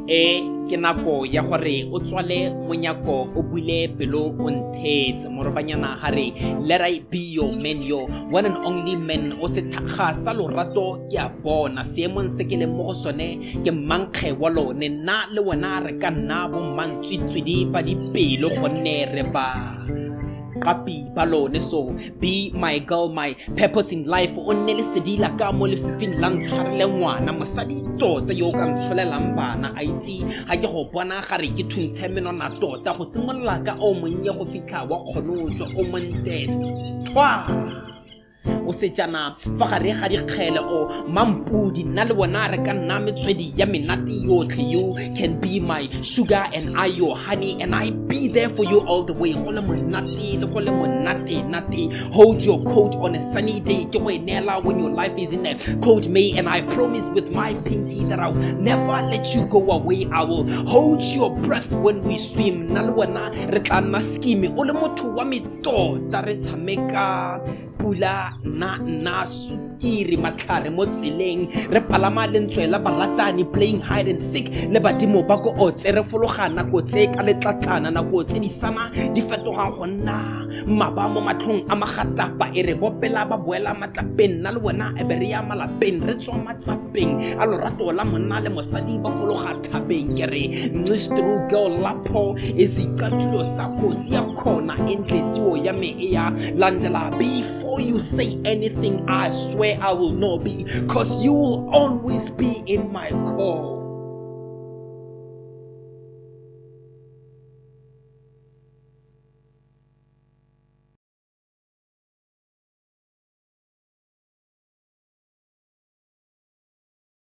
ke nako ya gore o tswale monyako o bule pelo o nthetse morobanyana hare let I be your man, your one and only man. O se thakga sa lorato ke a bona seemong se ke le mo go sone ke mankge wa lone nna le wena re ka nna bo mantswitswidi ba dipelo gonne re ba kapi balone. So be my girl, my purpose in life. O nne le sedila ka mo lefifing la ntshwarele ngwana mosadi tota yo ka ntsholelang bana a itse ga ke go bona gare ke thuntshe menona tota go simolola ka o monnye go fitlha wa kgonotswa o monte twa o sejana fa gare ga dikgele o mampudi nna le bona re ka nna metswedi ya menate yotlhe. You can be my sugar and I your honey and I be there for you all the way. Go le monate le go le monate nate. Hold your coat on a sunny day ke go enela when your life is in a cold May, and I promise with my pinky that I'll never let you go away. I will hold your breath when we swim. Nna le bona re tla nna skimi o le motho wa me tota re tshameka pula na sukiri matlhare mo tseleng re palama lentswe la baratani playing hide and seek le badimo ba go otse re fologana go tse ka letlatlana na go tse di sana di fetoga go nna maba mo matlhong a magatapa e re bopela ba boela matlapeng na le wena e be re ya malapeng re tswa matsapeng a lorato la monna le mosadi ba fologa thabeng ke re nistru girl lapo izicathulo sakho siyakhona endlesiwo yami iya landela. Before you say anything, I swear I will not be, cause you will always be in my call.